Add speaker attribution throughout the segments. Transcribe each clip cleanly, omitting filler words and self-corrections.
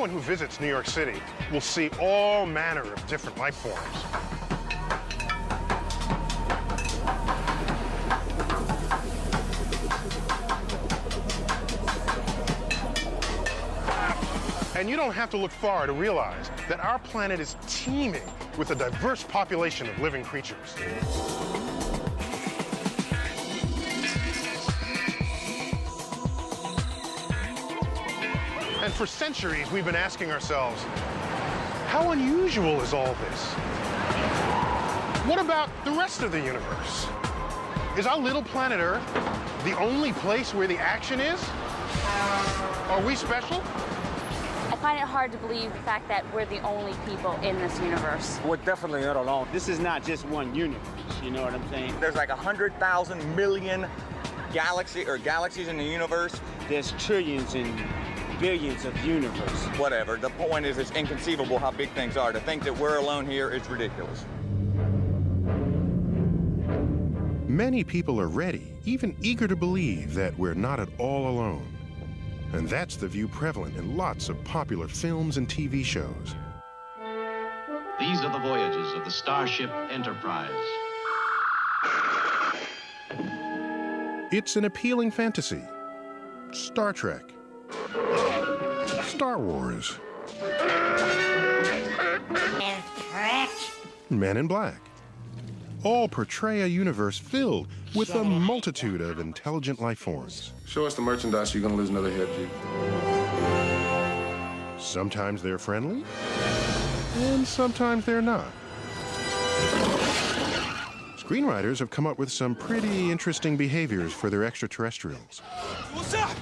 Speaker 1: Anyone who visits New York City will see all manner of different life forms. And you don't have to look far to realize that our planet is teeming with a diverse population of living creatures. And for centuries, we've been asking ourselves, how unusual is all this? What about the rest of the universe? Is our little planet Earth the only place where the action is? Are we special?
Speaker 2: I find it hard to believe the fact that we're the only people in this universe.
Speaker 3: We're definitely not alone. This is not just one universe, you know what I'm saying?
Speaker 4: There's like 100,000 million galaxies in the universe.
Speaker 3: There's trillions and billions of universe.
Speaker 4: Whatever. The point is, it's inconceivable how big things are. To think that we're alone here is ridiculous.
Speaker 1: Many people are ready, even eager to believe that we're not at all alone. And that's the view prevalent in lots of popular films and TV shows.
Speaker 5: These are the voyages of the Starship Enterprise.
Speaker 1: It's an appealing fantasy. Star Trek. Star Wars. Men in Black. All portray a universe filled with a multitude of intelligent life forms.
Speaker 6: Show us the merchandise, you're gonna lose another head, G.
Speaker 1: Sometimes they're friendly, and sometimes they're not. Screenwriters have come up with some pretty interesting behaviors for their extraterrestrials.
Speaker 7: What's up?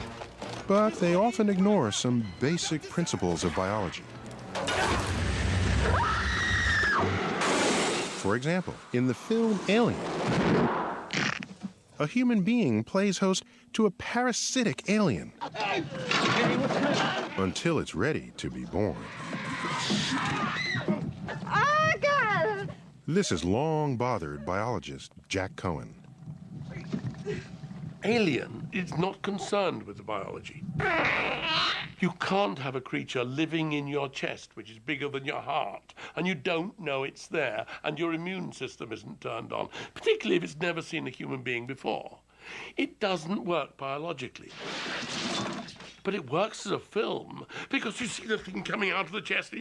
Speaker 1: But they often ignore some basic principles of biology. For example, in the film Alien, a human being plays host to a parasitic alien until it's ready to be born.
Speaker 8: Oh, God!
Speaker 1: This has long bothered biologist Jack Cohen.
Speaker 9: Alien is not concerned with the biology. You can't have a creature living in your chest, which is bigger than your heart, and you don't know it's there, and your immune system isn't turned on, particularly if it's never seen a human being before. It doesn't work biologically. But it works as a film, because you see the thing coming out of the chest,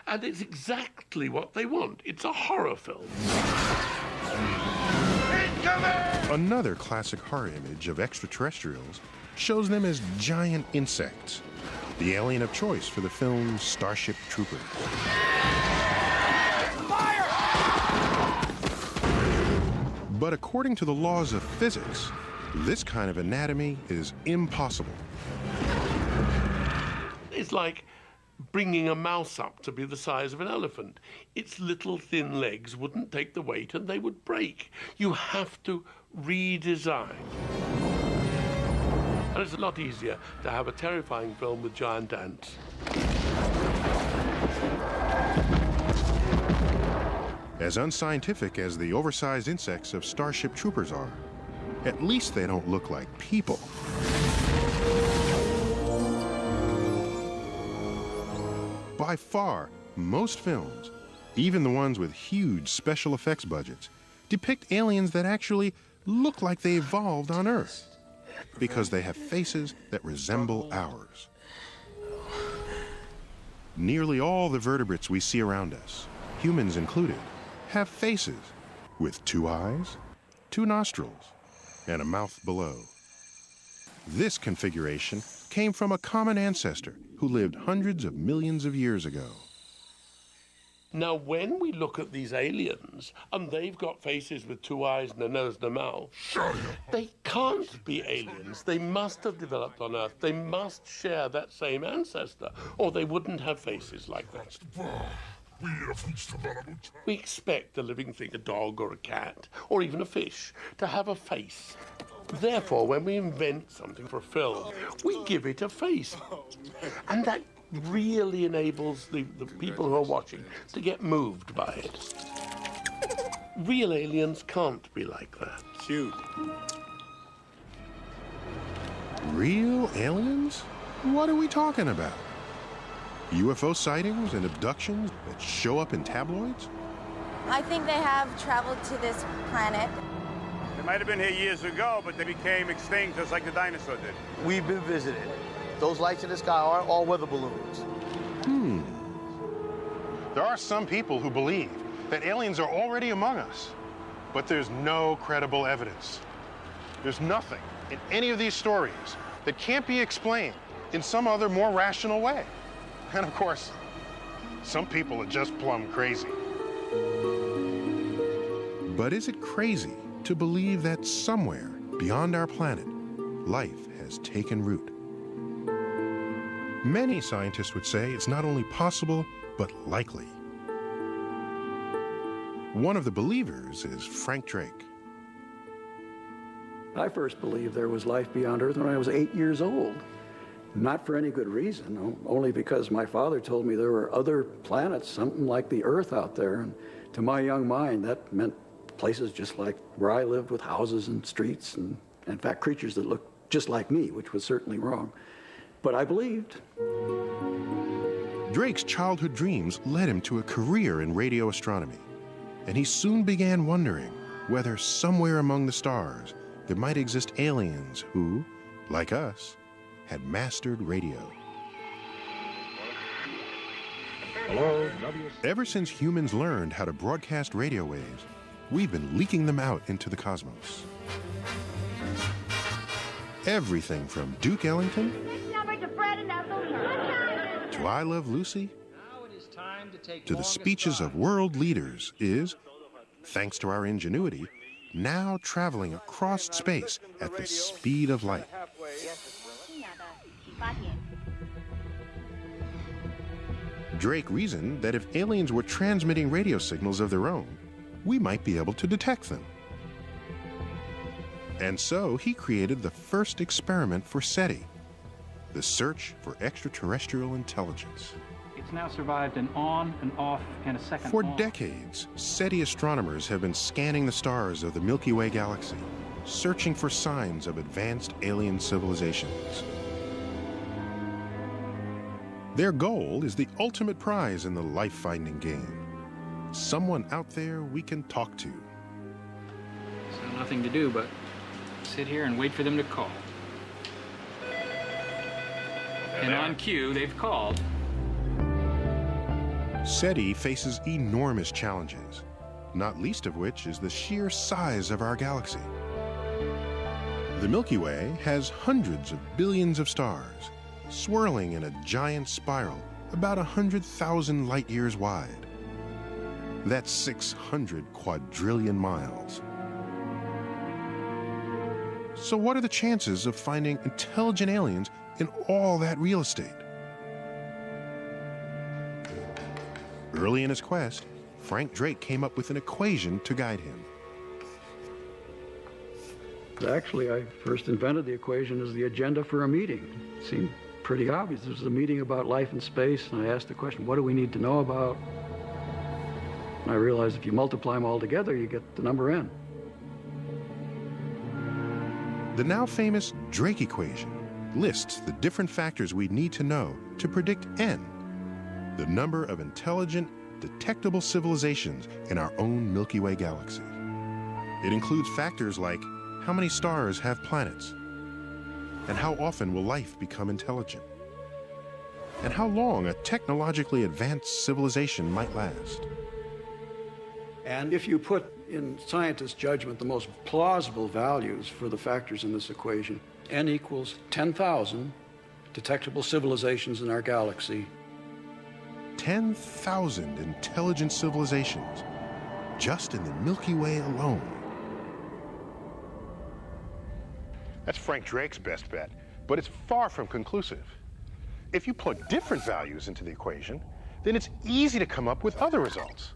Speaker 9: and it's exactly what they want. It's a horror film.
Speaker 1: Another classic horror image of extraterrestrials shows them as giant insects, the alien of choice for the film Starship Troopers.
Speaker 7: Fire!
Speaker 1: But according to the laws of physics, this kind of anatomy is impossible.
Speaker 9: It's like bringing a mouse up to be the size of an elephant. Its little thin legs wouldn't take the weight and they would break. You have to redesign. And it's a lot easier to have a terrifying film with giant ants.
Speaker 1: As unscientific as the oversized insects of Starship Troopers are, at least they don't look like people. By far, most films, even the ones with huge special effects budgets, depict aliens that actually look like they evolved on Earth because they have faces that resemble ours. Nearly all the vertebrates we see around us, humans included, have faces with 2 eyes, 2 nostrils, and a mouth below. This configuration came from a common ancestor who lived hundreds of millions of years ago.
Speaker 9: Now, when we look at these aliens, and they've got faces with 2 eyes and a nose and a mouth, they can't be aliens. They must have developed on Earth. They must share that same ancestor, or they wouldn't have faces like that. We expect a living thing, a dog or a cat, or even a fish, to have a face. Therefore, when we invent something for a film, we give it a face. And that really enables the people who are watching to get moved by it. Real aliens can't be like that.
Speaker 3: Shoot.
Speaker 1: Real aliens? What are we talking about? UFO sightings and abductions that show up in tabloids?
Speaker 7: I think they have traveled to this planet.
Speaker 3: They might have been here years ago, but they became extinct just like the dinosaur did.
Speaker 10: We've been visited. Those lights in the sky aren't all weather balloons.
Speaker 1: There are some people who believe that aliens are already among us, but there's no credible evidence. There's nothing in any of these stories that can't be explained in some other more rational way. And of course, some people are just plumb crazy. But is it crazy to believe that somewhere beyond our planet, life has taken root? Many scientists would say it's not only possible, but likely. One of the believers is Frank Drake.
Speaker 11: I first believed there was life beyond Earth when I was 8 years old. Not for any good reason, only because my father told me there were other planets, something like the Earth out there. And to my young mind, that meant places just like where I lived, with houses and streets and, in fact, creatures that looked just like me, which was certainly wrong. But I believed.
Speaker 1: Drake's childhood dreams led him to a career in radio astronomy, and he soon began wondering whether somewhere among the stars there might exist aliens who, like us, had mastered radio.
Speaker 12: Hello,
Speaker 1: Ever since humans learned how to broadcast radio waves, we've been leaking them out into the cosmos. Everything from Duke Ellington to I Love Lucy to the speeches of world leaders is, thanks to our ingenuity, now traveling across space at the speed of light. Drake reasoned that if aliens were transmitting radio signals of their own, we might be able to detect them. And so he created the first experiment for SETI, the search for extraterrestrial intelligence.
Speaker 12: It's now survived an on and off and a second
Speaker 1: For
Speaker 12: on.
Speaker 1: decades, SETI astronomers have been scanning the stars of the Milky Way galaxy, searching for signs of advanced alien civilizations. Their goal is the ultimate prize in the life-finding game. Someone out there we can talk to.
Speaker 12: So nothing to do but sit here and wait for them to call. And on cue, they've called.
Speaker 1: SETI faces enormous challenges, not least of which is the sheer size of our galaxy. The Milky Way has hundreds of billions of stars, swirling in a giant spiral about 100,000 light years wide. That's 600 quadrillion miles. So what are the chances of finding intelligent aliens in all that real estate? Early in his quest, Frank Drake came up with an equation to guide him.
Speaker 11: Actually, I first invented the equation as the agenda for a meeting. It seemed pretty obvious. This was a meeting about life and space, and I asked the question, what do we need to know about? And I realized if you multiply them all together, you get the number n.
Speaker 1: The now famous Drake equation lists the different factors we need to know to predict n, the number of intelligent, detectable civilizations in our own Milky Way galaxy. It includes factors like how many stars have planets, and how often will life become intelligent, and how long a technologically advanced civilization might last.
Speaker 11: And if you put in scientists' judgment the most plausible values for the factors in this equation, n equals 10,000 detectable civilizations in our galaxy.
Speaker 1: 10,000 intelligent civilizations just in the Milky Way alone. That's Frank Drake's best bet, but it's far from conclusive. If you plug different values into the equation, then it's easy to come up with other results.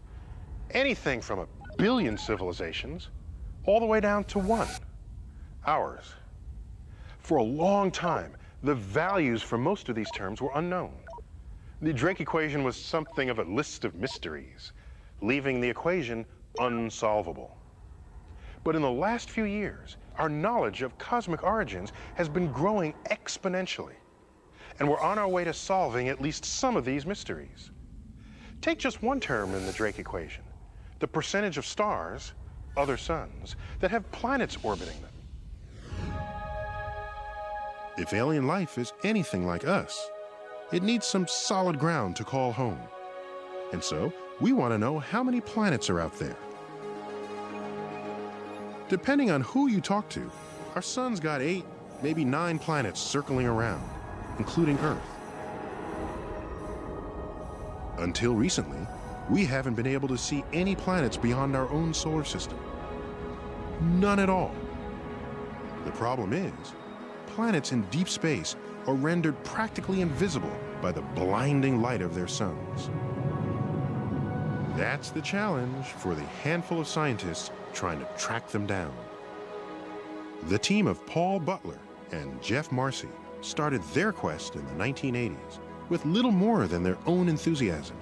Speaker 1: Anything from 1 billion civilizations all the way down to 1, ours. For a long time, the values for most of these terms were unknown. The Drake equation was something of a list of mysteries, leaving the equation unsolvable. But in the last few years, our knowledge of cosmic origins has been growing exponentially. and we're on our way to solving at least some of these mysteries. Take just one term in the Drake equation, the percentage of stars, other suns, that have planets orbiting them. If alien life is anything like us, it needs some solid ground to call home. And so, we want to know how many planets are out there. Depending on who you talk to, our sun's got 8, maybe 9 planets circling around, including Earth. Until recently, we haven't been able to see any planets beyond our own solar system. None at all. The problem is, planets in deep space are rendered practically invisible by the blinding light of their suns. That's the challenge for the handful of scientists trying to track them down. The team of Paul Butler and Jeff Marcy started their quest in the 1980s with little more than their own enthusiasm.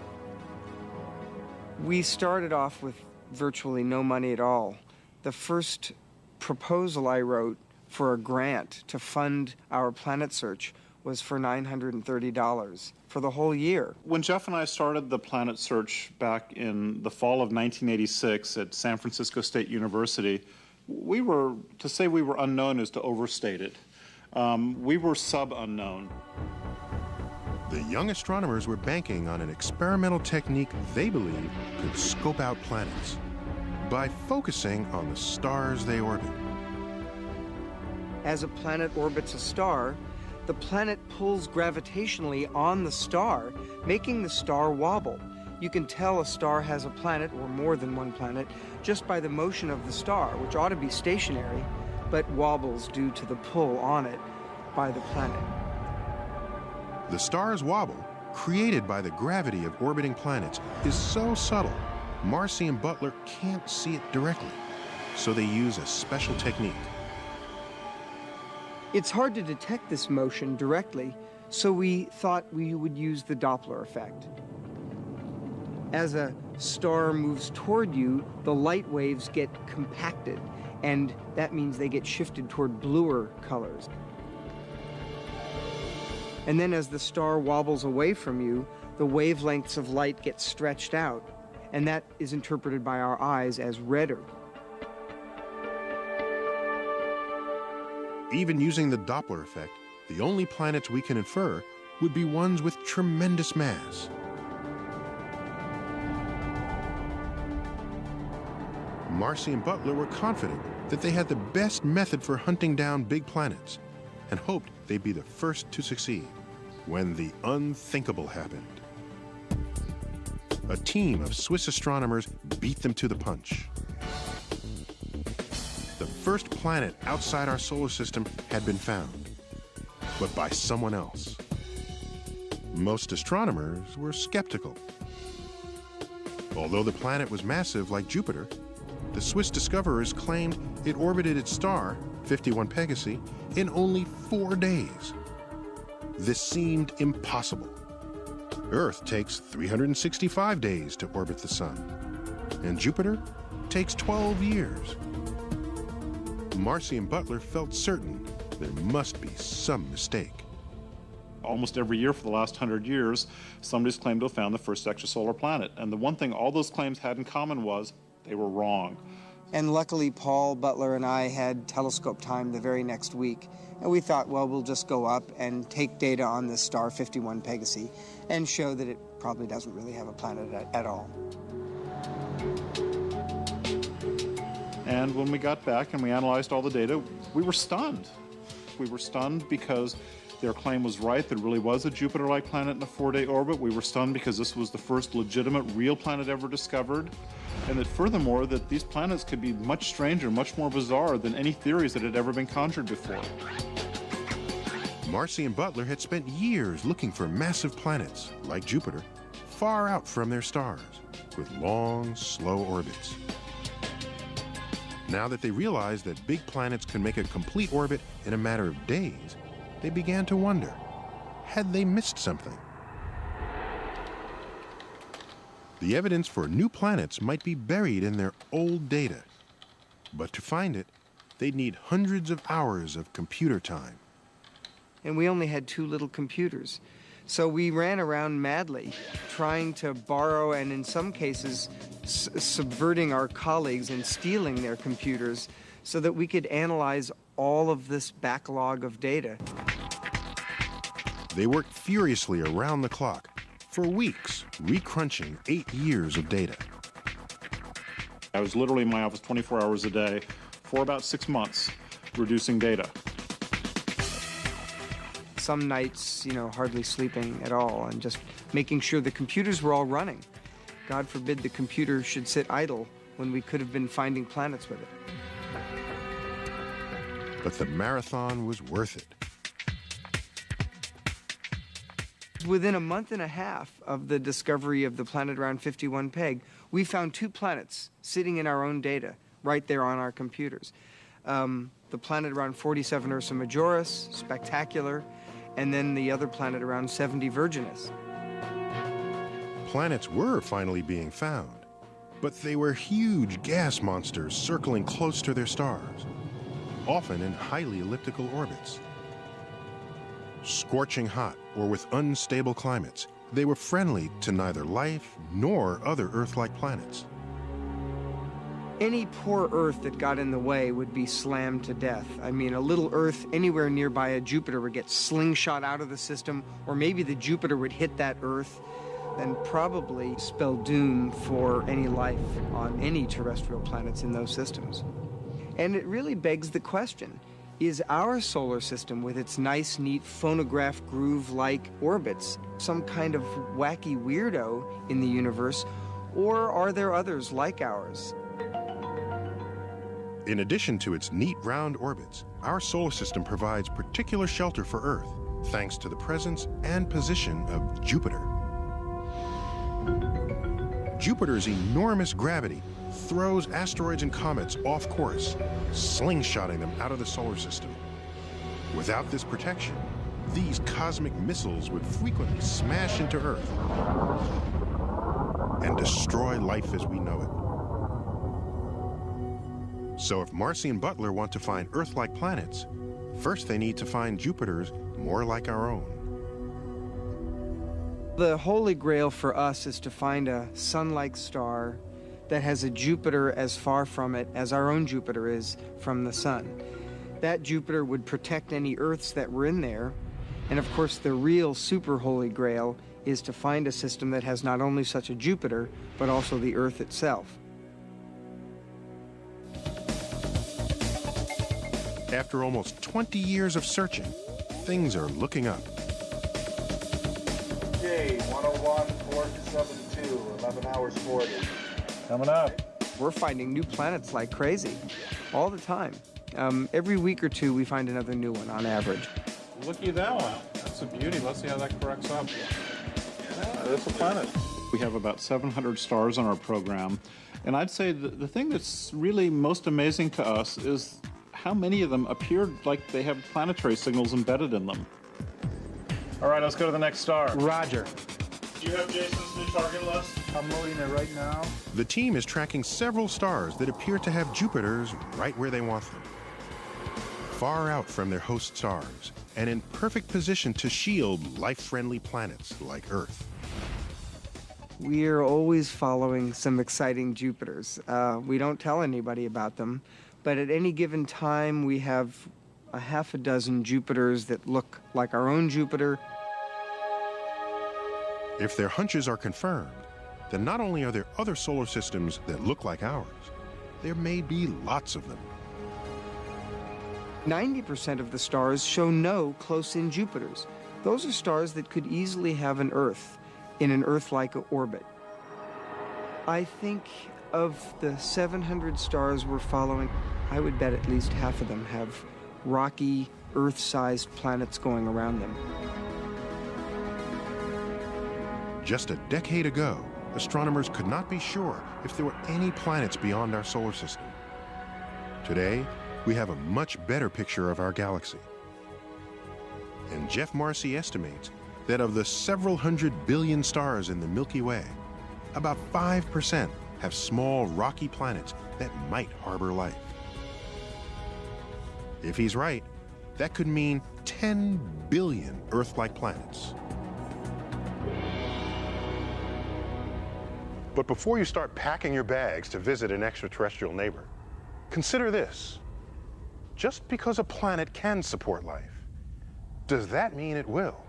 Speaker 13: We started off with virtually no money at all. The first proposal I wrote for a grant to fund our planet search was for $930 for the whole year.
Speaker 14: When Jeff and I started the planet search back in the fall of 1986 at San Francisco State University, to say we were unknown is to overstate it. We were sub-unknown.
Speaker 1: The young astronomers were banking on an experimental technique they believed could scope out planets by focusing on the stars they orbit.
Speaker 13: As a planet orbits a star, the planet pulls gravitationally on the star, making the star wobble. You can tell a star has a planet, or more than one planet, just by the motion of the star, which ought to be stationary, but wobbles due to the pull on it by the planet.
Speaker 1: The star's wobble, created by the gravity of orbiting planets, is so subtle, Marcy and Butler can't see it directly, so they use a special technique.
Speaker 13: It's hard to detect this motion directly, so we thought we would use the Doppler effect. As a star moves toward you, the light waves get compacted, and that means they get shifted toward bluer colors. And then as the star wobbles away from you, the wavelengths of light get stretched out, and that is interpreted by our eyes as redder.
Speaker 1: Even using the Doppler effect, the only planets we can infer would be ones with tremendous mass. Marcy and Butler were confident that they had the best method for hunting down big planets and hoped they'd be the first to succeed when the unthinkable happened. A team of Swiss astronomers beat them to the punch. The first planet outside our solar system had been found, but by someone else. Most astronomers were skeptical. Although the planet was massive like Jupiter, the Swiss discoverers claimed it orbited its star, 51 Pegasi, in only 4 days. This seemed impossible. Earth takes 365 days to orbit the Sun, and Jupiter takes 12 years. Marcy and Butler felt certain there must be some mistake.
Speaker 14: Almost every year for the last 100 years, somebody's claimed to have found the first extrasolar planet. And the one thing all those claims had in common was they were wrong.
Speaker 13: And luckily, Paul Butler and I had telescope time the very next week. And we thought, well, we'll just go up and take data on this star, 51 Pegasi, and show that it probably doesn't really have a planet at all.
Speaker 14: And when we got back and we analyzed all the data, we were stunned. We were stunned because their claim was right. There really was a Jupiter-like planet in a 4-day orbit. We were stunned because this was the first legitimate real planet ever discovered. And that furthermore, that these planets could be much stranger, much more bizarre than any theories that had ever been conjured before.
Speaker 1: Marcy and Butler had spent years looking for massive planets, like Jupiter, far out from their stars, with long, slow orbits. Now that they realized that big planets could make a complete orbit in a matter of days, they began to wonder, had they missed something? The evidence for new planets might be buried in their old data, but to find it, they'd need hundreds of hours of computer time.
Speaker 13: and we only had 2 little computers. So we ran around madly, trying to borrow and in some cases subverting our colleagues and stealing their computers so that we could analyze all of this backlog of data.
Speaker 1: They worked furiously around the clock for weeks, recrunching 8 years of data.
Speaker 14: I was literally in my office 24 hours a day for about 6 months, reducing data.
Speaker 13: Some nights, hardly sleeping at all and just making sure the computers were all running. God forbid the computer should sit idle when we could have been finding planets with it.
Speaker 1: But the marathon was worth it.
Speaker 13: Within a month and a half of the discovery of the planet around 51 Peg, we found 2 planets sitting in our own data right there on our computers. The planet around 47 Ursa Majoris, spectacular, and then the other planet around 70 Virginis.
Speaker 1: Planets were finally being found, but they were huge gas monsters circling close to their stars, often in highly elliptical orbits. Scorching hot or with unstable climates, they were friendly to neither life nor other Earth-like planets.
Speaker 13: Any poor Earth that got in the way would be slammed to death. I mean, a little Earth anywhere nearby a Jupiter would get slingshot out of the system, or maybe the Jupiter would hit that Earth, and probably spell doom for any life on any terrestrial planets in those systems. And it really begs the question, is our solar system with its nice, neat phonograph groove-like orbits some kind of wacky weirdo in the universe, or are there others like ours?
Speaker 1: In addition to its neat round orbits, our solar system provides particular shelter for Earth, thanks to the presence and position of Jupiter. Jupiter's enormous gravity throws asteroids and comets off course, slingshotting them out of the solar system. Without this protection, these cosmic missiles would frequently smash into Earth and destroy life as we know it. So if Marcy and Butler want to find Earth-like planets, first they need to find Jupiters more like our own.
Speaker 13: The holy grail for us is to find a sun-like star that has a Jupiter as far from it as our own Jupiter is from the sun. That Jupiter would protect any Earths that were in there. And of course, the real super holy grail is to find a system that has not only such a Jupiter, but also the Earth itself.
Speaker 1: After almost 20 years of searching, things are looking up.
Speaker 15: Okay, 101, 472, 11 hours 40.
Speaker 14: Coming up.
Speaker 13: We're finding new planets like crazy, all the time. Every week or two, we find another new one on average.
Speaker 14: Looky at that one. That's a beauty. Let's see how that corrects up. Yeah, that's a planet. We have about 700 stars on our program. And I'd say the thing that's really most amazing to us is how many of them appeared like they have planetary signals embedded in them. All right, let's go to the next star.
Speaker 13: Roger.
Speaker 14: Do you have Jason's new target list?
Speaker 15: I'm loading it right now.
Speaker 1: The team is tracking several stars that appear to have Jupiters right where they want them. Far out from their host stars, and in perfect position to shield life-friendly planets like Earth.
Speaker 13: We are always following some exciting Jupiters. We don't tell anybody about them, but at any given time we have a half a dozen Jupiters that look like our own Jupiter.
Speaker 1: If their hunches are confirmed, then not only are there other solar systems that look like ours, there may be lots of them.
Speaker 13: 90% of the stars show no close-in Jupiters. Those are stars that could easily have an Earth in an Earth-like orbit. I think of the 700 stars we're following, I would bet at least half of them have rocky, Earth-sized planets going around them.
Speaker 1: Just a decade ago, astronomers could not be sure if there were any planets beyond our solar system. Today, we have a much better picture of our galaxy. And Jeff Marcy estimates that of the several hundred billion stars in the Milky Way, about 5% have small rocky planets that might harbor life. If he's right, that could mean 10 billion Earth-like planets. But before you start packing your bags to visit an extraterrestrial neighbor, consider this. Just because a planet can support life, does that mean it will?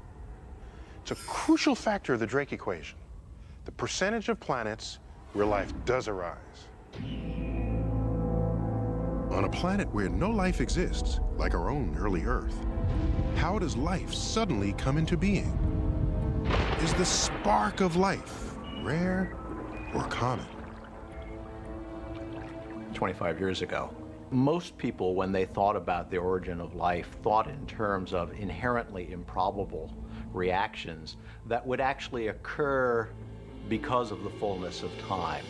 Speaker 1: It's a crucial factor of the Drake equation, the percentage of planets where life does arise. On a planet where no life exists, like our own early Earth, how does life suddenly come into being? Is the spark of life rare or common?
Speaker 16: 25 years ago, most people, when they thought about the origin of life, thought in terms of inherently improbable reactions that would actually occur because of the fullness of time.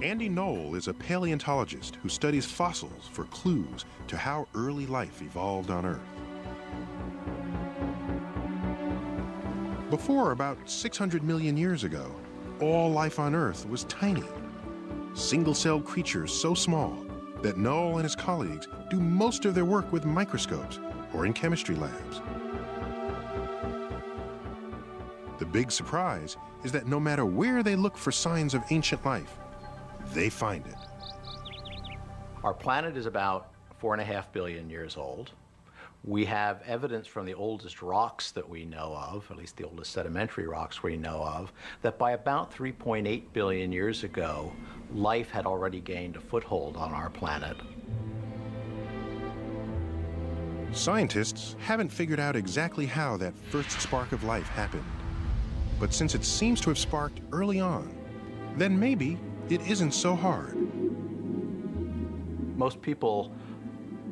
Speaker 1: Andy Knoll is a paleontologist who studies fossils for clues to how early life evolved on Earth. Before about 600 million years ago, all life on Earth was tiny. Single-celled creatures so small that Knoll and his colleagues do most of their work with microscopes or in chemistry labs. The big surprise is that no matter where they look for signs of ancient life, they find it.
Speaker 16: Our planet is about 4.5 billion years old. We have evidence from the oldest rocks that we know of, at least the oldest sedimentary rocks we know of, that by about 3.8 billion years ago, life had already gained a foothold on our planet.
Speaker 1: Scientists haven't figured out exactly how that first spark of life happened. But since it seems to have sparked early on, then maybe it isn't so hard.
Speaker 16: Most people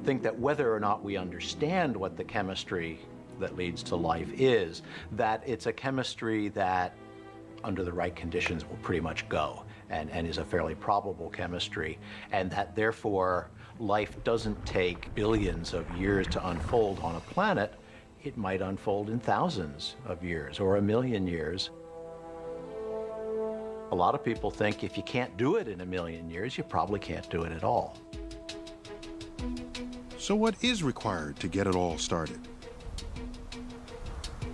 Speaker 16: think that whether or not we understand what the chemistry that leads to life is, that it's a chemistry that, under the right conditions, will pretty much go and is a fairly probable chemistry, and that therefore life doesn't take billions of years to unfold on a planet. It might unfold in thousands of years or 1 million years. A lot of people think if you can't do it in 1 million years, you probably can't do it at all.
Speaker 1: So what is required to get it all started?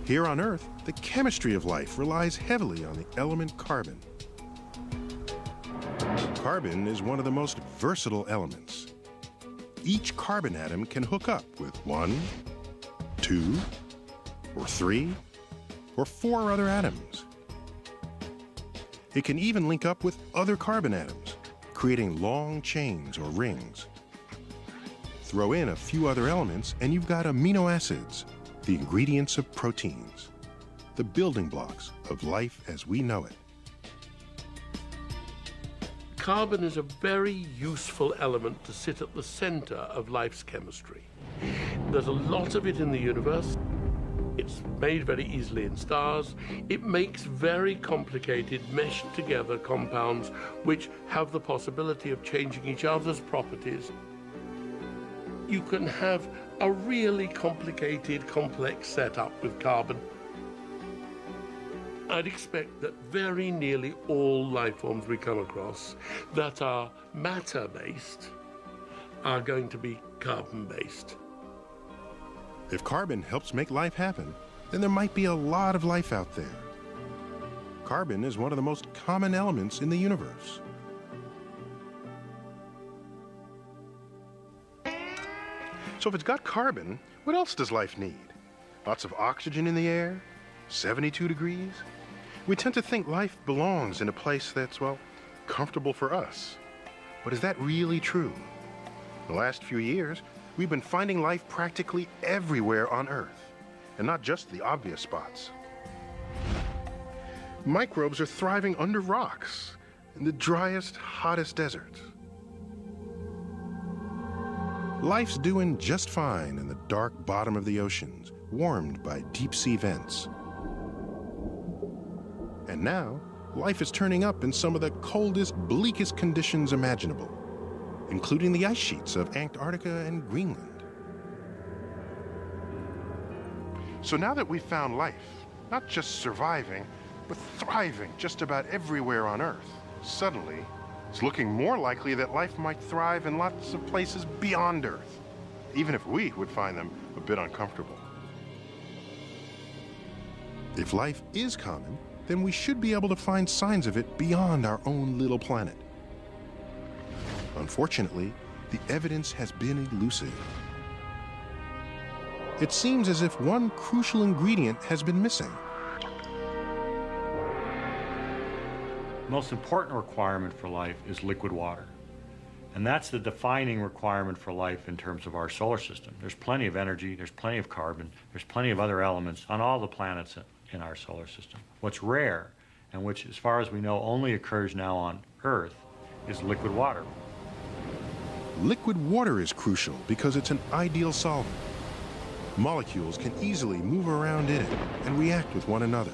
Speaker 1: Here on Earth, the chemistry of life relies heavily on the element carbon. Carbon is one of the most versatile elements. Each carbon atom can hook up with 1, 2, or 3, or 4 other atoms. It can even link up with other carbon atoms, creating long chains or rings. Throw in a few other elements and you've got amino acids, the ingredients of proteins, the building blocks of life as we know it.
Speaker 9: Carbon is a very useful element to sit at the center of life's chemistry. There's a lot of it in the universe. It's made very easily in stars. It makes very complicated, meshed together compounds which have the possibility of changing each other's properties. You can have a really complicated, complex setup with carbon. I'd expect that very nearly all life forms we come across that are matter-based are going to be carbon-based.
Speaker 1: If carbon helps make life happen, then there might be a lot of life out there. Carbon is one of the most common elements in the universe. So if it's got carbon, what else does life need? Lots of oxygen in the air? 72 degrees? We tend to think life belongs in a place that's, well, comfortable for us. But is that really true? In the last few years, we've been finding life practically everywhere on Earth, and not just the obvious spots. Microbes are thriving under rocks, in the driest, hottest deserts. Life's doing just fine in the dark bottom of the oceans, warmed by deep-sea vents. And now, life is turning up in some of the coldest, bleakest conditions imaginable, including the ice sheets of Antarctica and Greenland. So now that we've found life, not just surviving, but thriving just about everywhere on Earth, suddenly, it's looking more likely that life might thrive in lots of places beyond Earth. even if we would find them a bit uncomfortable. If life is common, then we should be able to find signs of it beyond our own little planet. Unfortunately, the evidence has been elusive. It seems as if one crucial ingredient has been missing.
Speaker 17: The most important requirement for life is liquid water. And that's the defining requirement for life in terms of our solar system. There's plenty of energy, there's plenty of carbon, there's plenty of other elements on all the planets in our solar system. What's rare, and which, as far as we know, only occurs now on Earth, is liquid water.
Speaker 1: Liquid water is crucial because it's an ideal solvent. Molecules can easily move around in it and react with one another,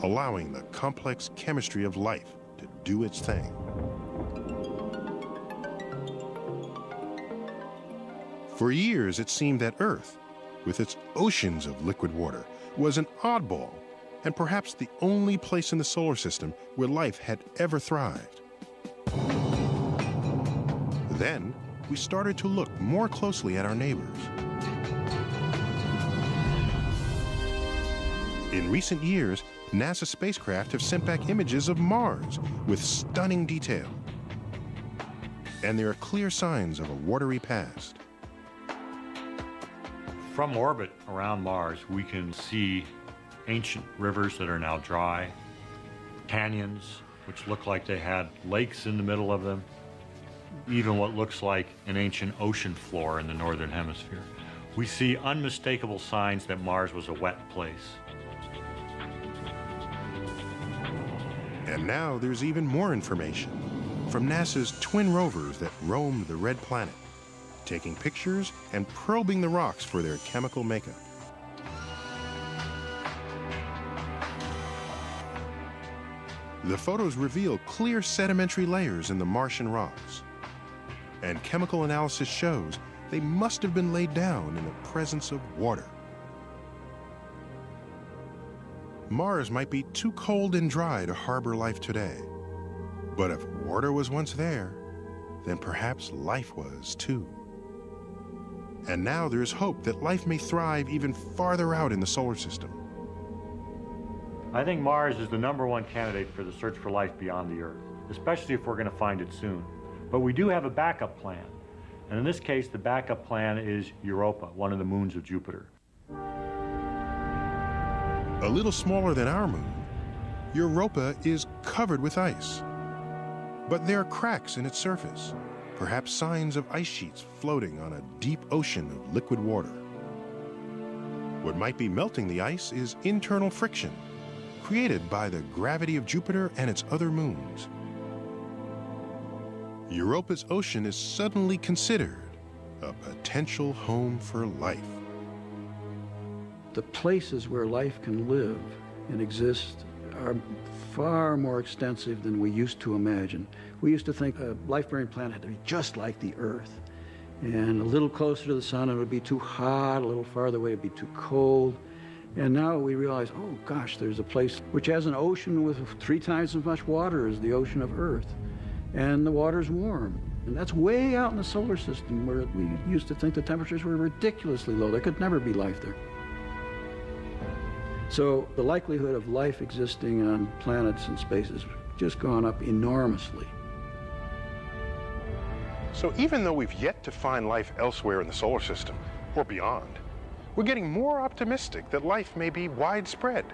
Speaker 1: allowing the complex chemistry of life to do its thing. For years, it seemed that Earth, with its oceans of liquid water, was an oddball and perhaps the only place in the solar system where life had ever thrived. Then, we started to look more closely at our neighbors. In recent years, NASA spacecraft have sent back images of Mars with stunning detail. And there are clear signs of a watery past.
Speaker 17: From orbit around Mars, we can see ancient rivers that are now dry, canyons, which look like they had lakes in the middle of them, even what looks like an ancient ocean floor in the northern hemisphere. We see unmistakable signs that Mars was a wet place.
Speaker 1: And now there's even more information from NASA's twin rovers that roamed the red planet, taking pictures and probing the rocks for their chemical makeup. The photos reveal clear sedimentary layers in the Martian rocks, and chemical analysis shows they must have been laid down in the presence of water. Mars might be too cold and dry to harbor life today, but if water was once there, then perhaps life was too. And now there's hope that life may thrive even farther out in the solar system.
Speaker 17: I think Mars is the #1 candidate for the search for life beyond the Earth, especially if we're going to find it soon. But we do have a backup plan. And in this case, the backup plan is Europa, one of the moons of Jupiter.
Speaker 1: A little smaller than our moon, Europa is covered with ice. But there are cracks in its surface, perhaps signs of ice sheets floating on a deep ocean of liquid water. What might be melting the ice is internal friction, created by the gravity of Jupiter and its other moons. Europa's ocean is suddenly considered a potential home for life.
Speaker 11: The places where life can live and exist are far more extensive than we used to imagine. We used to think a life-bearing planet had to be just like the Earth. And a little closer to the sun, it would be too hot, a little farther away, it would be too cold. And now we realize, oh gosh, there's a place which has an ocean with 3 times as much water as the ocean of Earth. And the water's warm. And that's way out in the solar system where we used to think the temperatures were ridiculously low. There could never be life there. So the likelihood of life existing on planets and space has just gone up enormously.
Speaker 1: So even though we've yet to find life elsewhere in the solar system, or beyond, we're getting more optimistic that life may be widespread.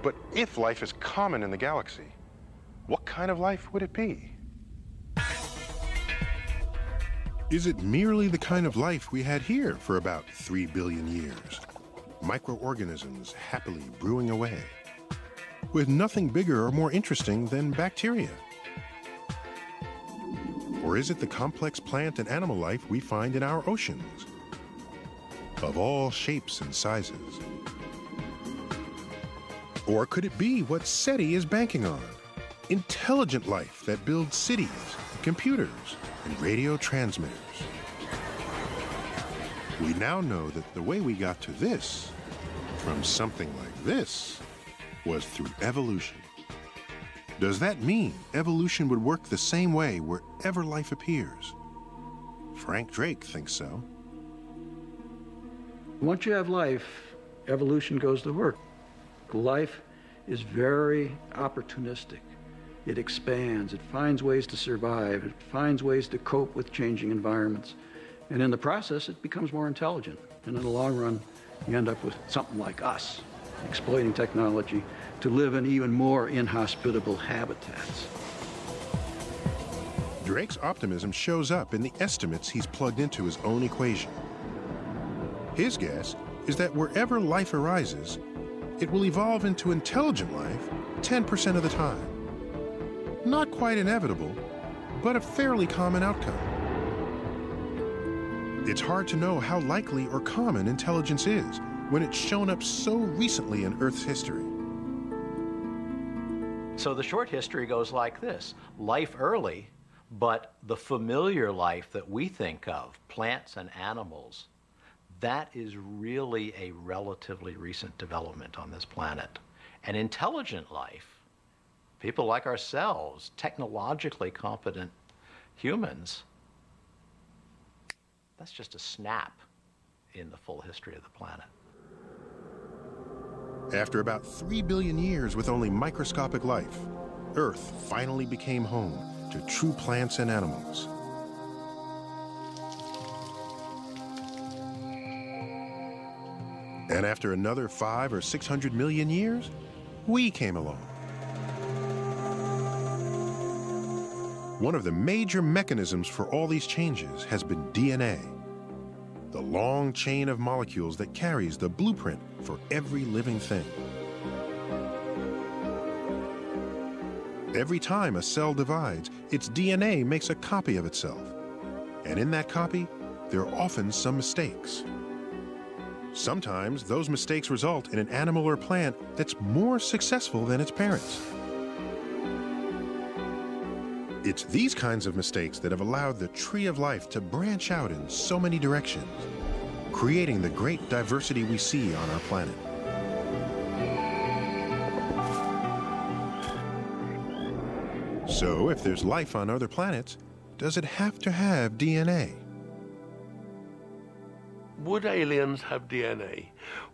Speaker 1: But if life is common in the galaxy, what kind of life would it be? Is it merely the kind of life we had here for about 3 billion years? Microorganisms happily brewing away, with nothing bigger or more interesting than bacteria? Or is it the complex plant and animal life we find in our oceans, of all shapes and sizes? Or could it be what SETI is banking on? Intelligent life that builds cities, computers, and radio transmitters. We now know that the way we got to this, from something like this, was through evolution. Does that mean evolution would work the same way wherever life appears? Frank Drake thinks so.
Speaker 11: Once you have life, evolution goes to work. Life is very opportunistic. It expands, it finds ways to survive, it finds ways to cope with changing environments. And in the process, it becomes more intelligent. And in the long run, you end up with something like us, exploiting technology to live in even more inhospitable habitats.
Speaker 1: Drake's optimism shows up in the estimates he's plugged into his own equation. His guess is that wherever life arises, it will evolve into intelligent life 10% of the time. Not quite inevitable, but a fairly common outcome. It's hard to know how likely or common intelligence is when it's shown up so recently in Earth's history.
Speaker 16: So the short history goes like this: life early, but the familiar life that we think of, plants and animals, that is really a relatively recent development on this planet. And intelligent life, people like ourselves, technologically competent humans, that's just a snap in the full history of the planet.
Speaker 1: After about 3 billion years with only microscopic life, Earth finally became home to true plants and animals. And after another 500 or 600 million years, we came along. One of the major mechanisms for all these changes has been DNA, the long chain of molecules that carries the blueprint for every living thing. Every time a cell divides, its DNA makes a copy of itself. And in that copy, there are often some mistakes. Sometimes those mistakes result in an animal or plant that's more successful than its parents. It's these kinds of mistakes that have allowed the tree of life to branch out in so many directions, creating the great diversity we see on our planet. So, if there's life on other planets, does it have to have DNA?
Speaker 9: Would aliens have DNA?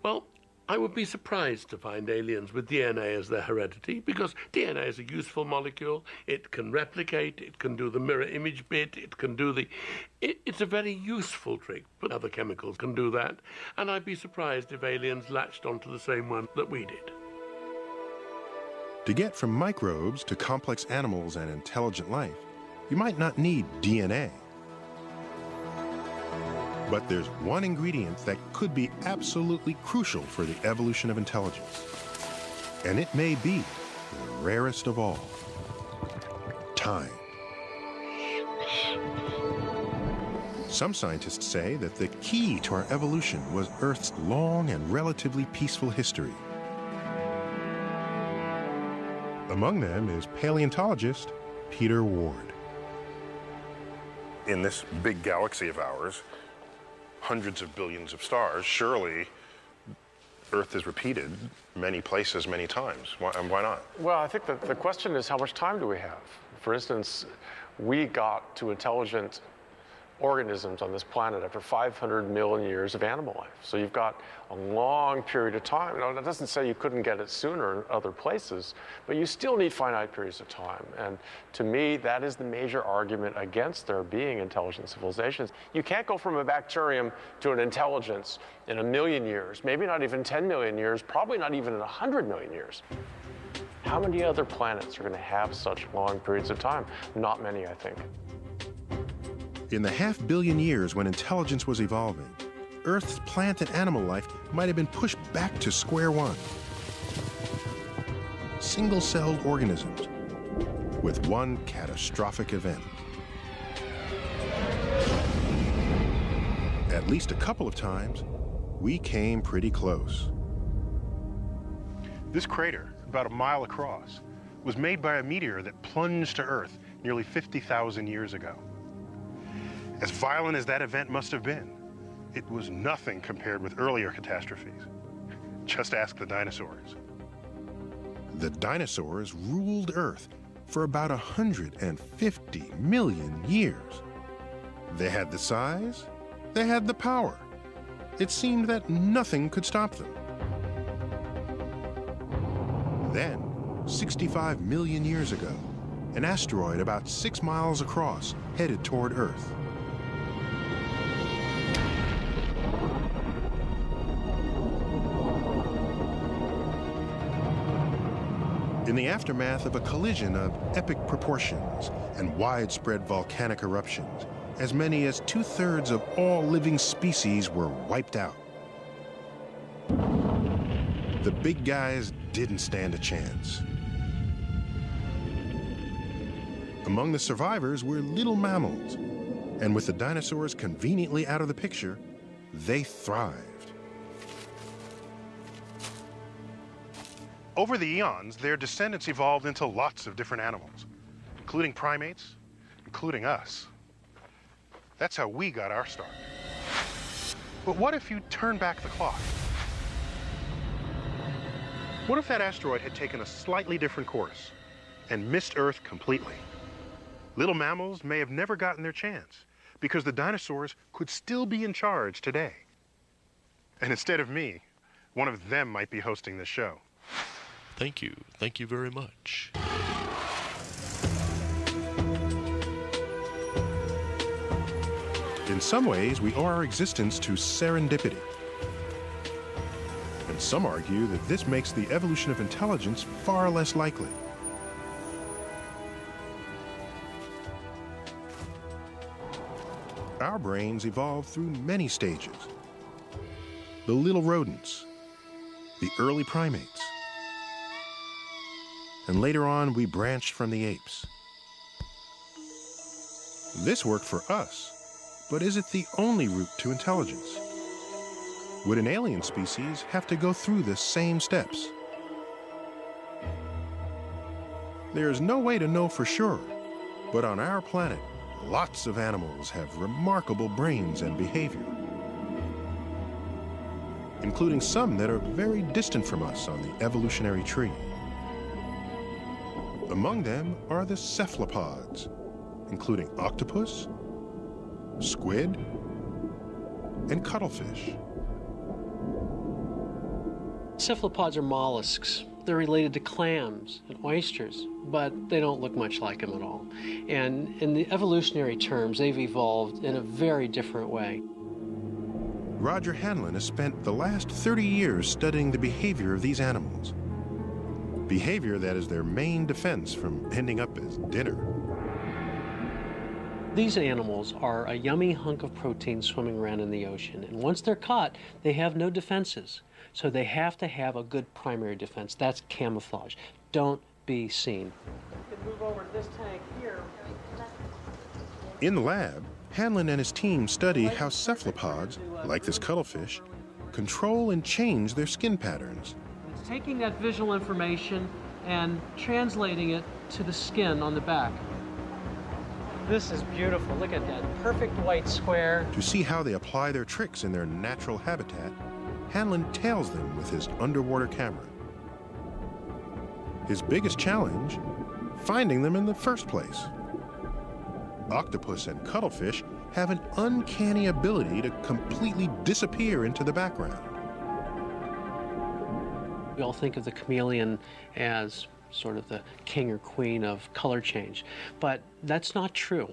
Speaker 9: Well, I would be surprised to find aliens with DNA as their heredity, because DNA is a useful molecule. It can replicate, it can do the mirror image bit, it can do the... It's a very useful trick, but other chemicals can do that. And I'd be surprised if aliens latched onto the same one that we did.
Speaker 1: To get from microbes to complex animals and intelligent life, you might not need DNA. But there's one ingredient that could be absolutely crucial for the evolution of intelligence. And it may be the rarest of all: time. Some scientists say that the key to our evolution was Earth's long and relatively peaceful history. Among them is paleontologist Peter Ward.
Speaker 18: In this big galaxy of ours, hundreds of billions of stars, surely Earth is repeated many places, many times. Why not?
Speaker 19: Well, I think that the question is, how much time do we have? For instance, we got to intelligent organisms on this planet after 500 million years of animal life. So you've got a long period of time. Now, that doesn't say you couldn't get it sooner in other places, but you still need finite periods of time. And to me, that is the major argument against there being intelligent civilizations. You can't go from a bacterium to an intelligence in 1 million years, maybe not even 10 million years, probably not even in 100 million years. How many other planets are going to have such long periods of time? Not many, I think.
Speaker 1: In the 500 million years when intelligence was evolving, Earth's plant and animal life might have been pushed back to square one. Single-celled organisms with one catastrophic event. At least a couple of times, we came pretty close.
Speaker 18: This crater, about 1 mile across, was made by a meteor that plunged to Earth nearly 50,000 years ago. As violent as that event must have been, it was nothing compared with earlier catastrophes. Just ask the dinosaurs.
Speaker 1: The dinosaurs ruled Earth for about 150 million years. They had the size, they had the power, it seemed that nothing could stop them. Then, 65 million years ago, an asteroid about 6 miles across headed toward Earth. In the aftermath of a collision of epic proportions and widespread volcanic eruptions, as many as 2/3 of all living species were wiped out. The big guys didn't stand a chance. Among the survivors were little mammals, and with the dinosaurs conveniently out of the picture, they thrived.
Speaker 18: Over the eons, their descendants evolved into lots of different animals, including primates, including us. That's how we got our start. But what if you turn back the clock? What if that asteroid had taken a slightly different course and missed Earth completely? Little mammals may have never gotten their chance because the dinosaurs could still be in charge today. And instead of me, one of them might be hosting this show.
Speaker 20: Thank you. Thank you very much.
Speaker 1: In some ways, we owe our existence to serendipity. And some argue that this makes the evolution of intelligence far less likely. Our brains evolved through many stages. The little rodents, the early primates, and later on we branched from the apes. This worked for us, but is it the only route to intelligence? Would an alien species have to go through the same steps? There is no way to know for sure, but on our planet, lots of animals have remarkable brains and behavior, including some that are very distant from us on the evolutionary tree. Among them are the cephalopods, including octopus, squid, and cuttlefish.
Speaker 21: Cephalopods are mollusks. They're related to clams and oysters, but they don't look much like them at all. And in the evolutionary terms, they've evolved in a very different way.
Speaker 1: Roger Hanlon has spent the last 30 years studying the behavior of these animals. Behavior that is their main defense from ending up as dinner.
Speaker 21: These animals are a yummy hunk of protein swimming around in the ocean, and once they're caught, they have no defenses. So they have to have a good primary defense. That's camouflage. Don't be seen. You can move over to this tank here.
Speaker 1: In the lab, Hanlon and his team study how cephalopods, like this cuttlefish, control and change their skin patterns.
Speaker 21: It's taking that visual information and translating it to the skin on the back. This is beautiful. Look at that perfect white square.
Speaker 1: To see how they apply their tricks in their natural habitat, Hanlon tails them with his underwater camera. His biggest challenge, finding them in the first place. Octopus and cuttlefish have an uncanny ability to completely disappear into the background.
Speaker 21: We all think of the chameleon as sort of the king or queen of color change, but that's not true.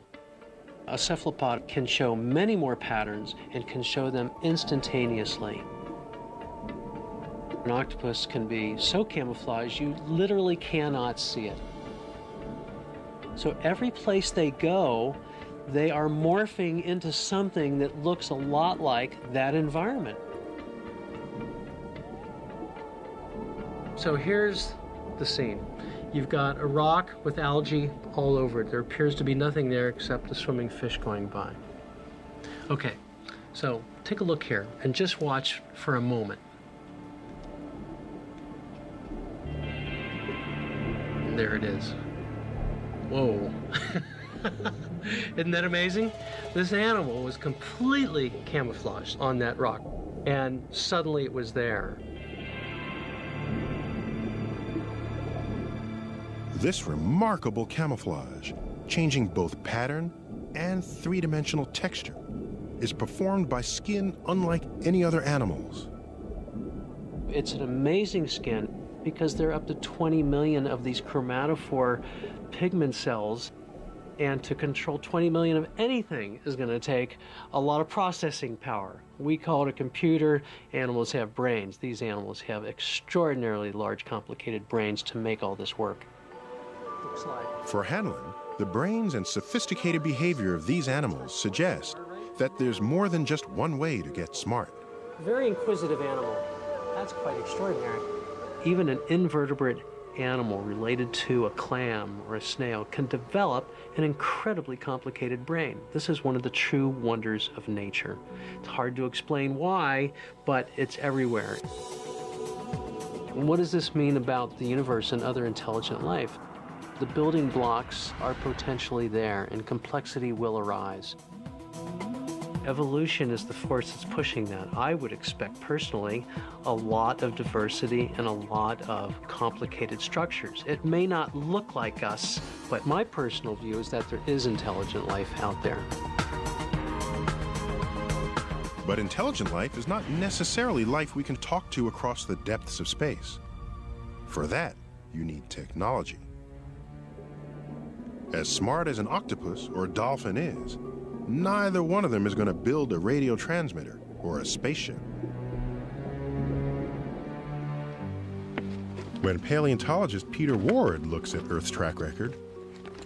Speaker 21: A cephalopod can show many more patterns and can show them instantaneously. An octopus can be so camouflaged you literally cannot see it. So every place they go, they are morphing into something that looks a lot like that environment. So here's the scene. You've got a rock with algae all over it. There appears to be nothing there except the swimming fish going by. Okay, so take a look here and just watch for a moment. And there it is. Whoa. Isn't that amazing? This animal was completely camouflaged on that rock, and suddenly it was there.
Speaker 1: This remarkable camouflage, changing both pattern and three-dimensional texture, is performed by skin unlike any other animal's.
Speaker 21: It's an amazing skin because there are up to 20 million of these chromatophore pigment cells, and to control 20 million of anything is going to take a lot of processing power. We call it a computer. Animals have brains. These animals have extraordinarily large, complicated brains to make all this work.
Speaker 1: For Hanlon, the brains and sophisticated behavior of these animals suggest that there's more than just one way to get smart.
Speaker 21: Very inquisitive animal. That's quite extraordinary. Even an invertebrate animal related to a clam or a snail can develop an incredibly complicated brain. This is one of the true wonders of nature. It's hard to explain why, but it's everywhere. What does this mean about the universe and other intelligent life? The building blocks are potentially there, and complexity will arise. Evolution is the force that's pushing that. I would expect personally a lot of diversity and a lot of complicated structures. It may not look like us, but my personal view is that there is intelligent life out there.
Speaker 1: But intelligent life is not necessarily life we can talk to across the depths of space. For that, you need technology. As smart as an octopus or dolphin is, neither one of them is going to build a radio transmitter or a spaceship. When paleontologist Peter Ward looks at Earth's track record,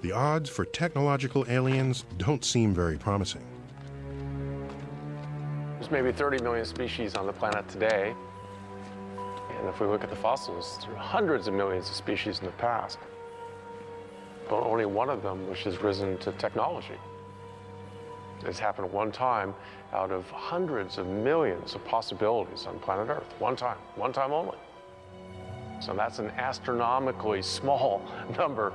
Speaker 1: the odds for technological aliens don't seem very promising.
Speaker 19: There's maybe 30 million species on the planet today. And if we look at the fossils, there are hundreds of millions of species in the past. But only one of them which has risen to technology. It's happened one time out of hundreds of millions of possibilities on planet Earth. One time only. So that's an astronomically small number.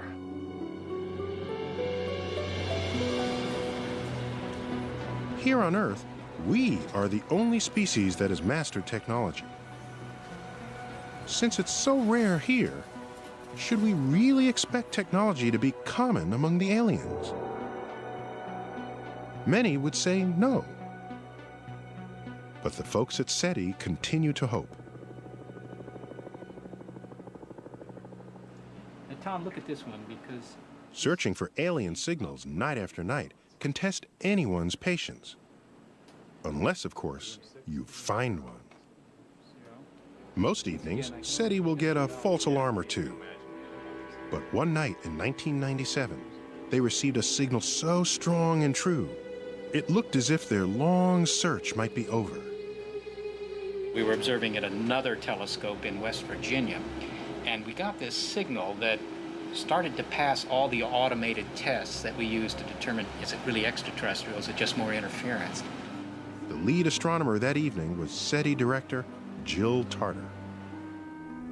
Speaker 1: Here on Earth, we are the only species that has mastered technology. Since it's so rare here, should we really expect technology to be common among the aliens? Many would say no. But the folks at SETI continue to hope.
Speaker 12: Now, Tom, look at this one, because
Speaker 1: Searching for alien signals night after night can test anyone's patience. Unless, of course, you find one. Most evenings, SETI will get a false alarm or two. But one night in 1997, they received a signal so strong and true, it looked as if their long search might be over.
Speaker 12: we were observing at another telescope in West Virginia, and we got this signal that started to pass all the automated tests that we use to determine, is it really extraterrestrial, is it just more interference?
Speaker 1: The lead astronomer that evening was SETI director Jill Tarter.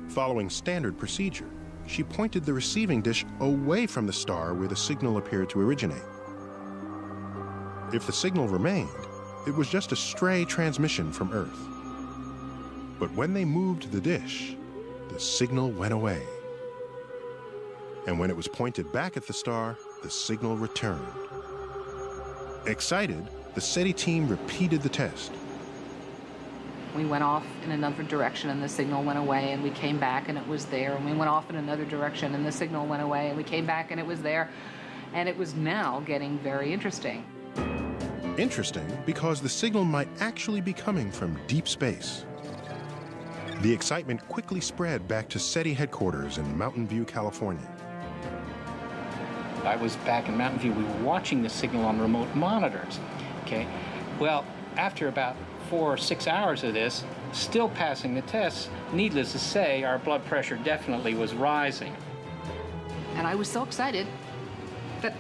Speaker 1: Following standard procedure, she pointed the receiving dish away from the star where the signal appeared to originate. If the signal remained, it was just a stray transmission from Earth. But when they moved the dish, the signal went away. And when it was pointed back at the star, the signal returned. Excited, the SETI team repeated the test.
Speaker 2: We went off in another direction and the signal went away, and we came back and it was there. And we went off in another direction and the signal went away, and we came back and it was there. And it was now getting very interesting.
Speaker 1: Interesting because the signal might actually be coming from deep space. The excitement quickly spread back to SETI headquarters in Mountain View, California.
Speaker 12: I was back in Mountain View. We were watching the signal on remote monitors, okay? Well, after about 4 or 6 hours of this, still passing the tests, needless to say, our blood pressure definitely was rising.
Speaker 2: And I was so excited that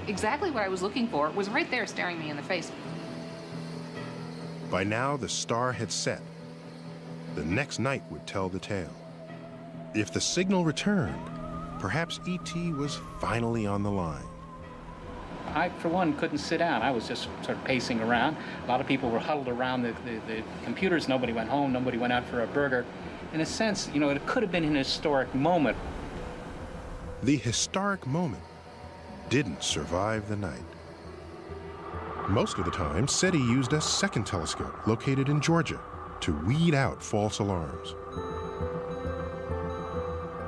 Speaker 2: exactly what I was looking for was right there staring me in the face.
Speaker 1: By now, the star had set. The next night would tell the tale. If the signal returned, perhaps E.T. was finally on the line.
Speaker 12: I, for one, couldn't sit down. I was just sort of pacing around. A lot of people were huddled around the computers. Nobody went home. Nobody went out for a burger. In a sense, you know, it could have been an historic moment.
Speaker 1: The historic moment didn't survive the night. Most of the time, SETI used a second telescope located in Georgia to weed out false alarms.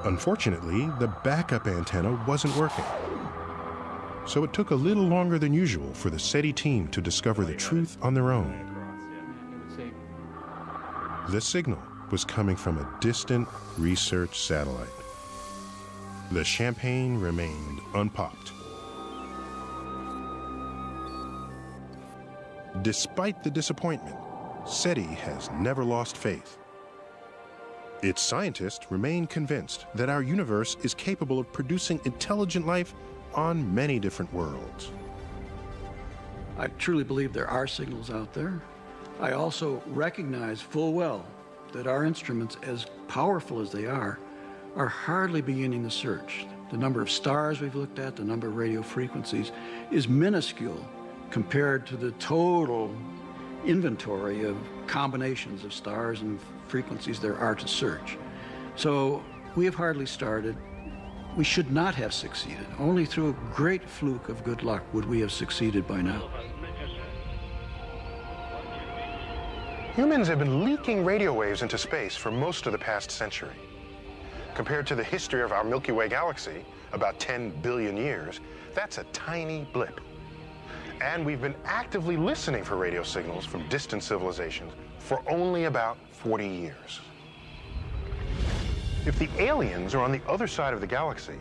Speaker 1: Unfortunately, the backup antenna wasn't working. So it took a little longer than usual for the SETI team to discover the truth on their own. The signal was coming from a distant research satellite. The champagne remained unpopped. Despite the disappointment, SETI has never lost faith. Its scientists remain convinced that our universe is capable of producing intelligent life on many different worlds.
Speaker 11: I truly believe there are signals out there. I also recognize full well that our instruments, as powerful as they are hardly beginning the search. The number of stars we've looked at, the number of radio frequencies, is minuscule compared to the total inventory of combinations of stars and frequencies there are to search. So we have hardly started. We should not have succeeded. Only through a great fluke of good luck would we have succeeded by now.
Speaker 18: Humans have been leaking radio waves into space for most of the past century. Compared to the history of our Milky Way galaxy, about 10 billion years, that's a tiny blip. And we've been actively listening for radio signals from distant civilizations for only about 40 years. If the aliens are on the other side of the galaxy,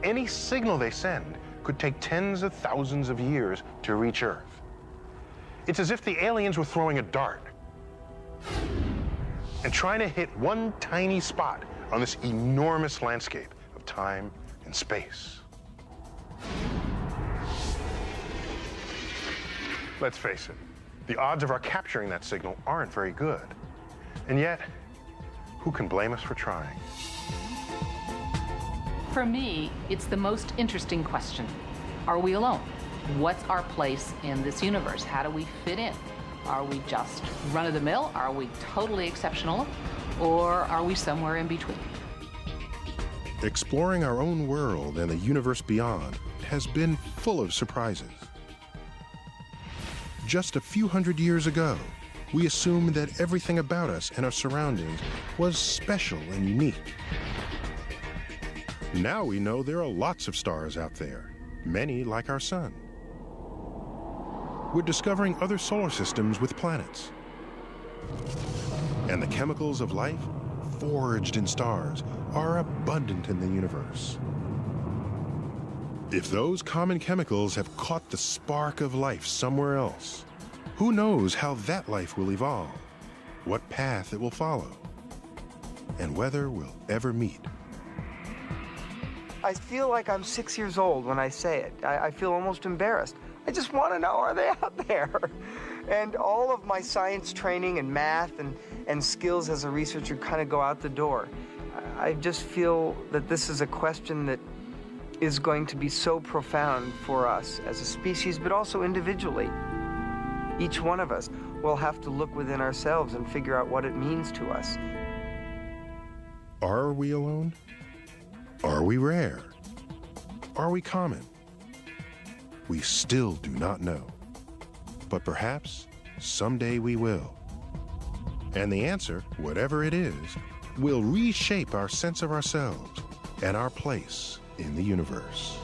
Speaker 18: any signal they send could take tens of thousands of years to reach Earth. It's as if the aliens were throwing a dart and trying to hit one tiny spot on this enormous landscape of time and space. Let's face it, the odds of our capturing that signal aren't very good. And yet, who can blame us for trying?
Speaker 2: For me, it's the most interesting question. Are we alone? What's our place in this universe? How do we fit in? Are we just run-of-the-mill? Are we totally exceptional? Or are we somewhere in between?
Speaker 1: Exploring our own world and the universe beyond has been full of surprises. Just a few hundred years ago, we assumed that everything about us and our surroundings was special and unique. Now we know there are lots of stars out there, many like our sun. We're discovering other solar systems with planets. And the chemicals of life, forged in stars, are abundant in the universe. If those common chemicals have caught the spark of life somewhere else, who knows how that life will evolve, what path it will follow, and whether we'll ever meet.
Speaker 13: I feel like I'm 6 years old when I say it. I feel almost embarrassed. I just want to know, are they out there? And all of my science training and math and skills as a researcher kind of go out the door. I just feel that this is a question that is going to be so profound for us as a species, but also individually. Each one of us will have to look within ourselves and figure out what it means to us.
Speaker 1: Are we alone? Are we rare? Are we common? We still do not know. But perhaps someday we will. And the answer, whatever it is, will reshape our sense of ourselves and our place in the universe.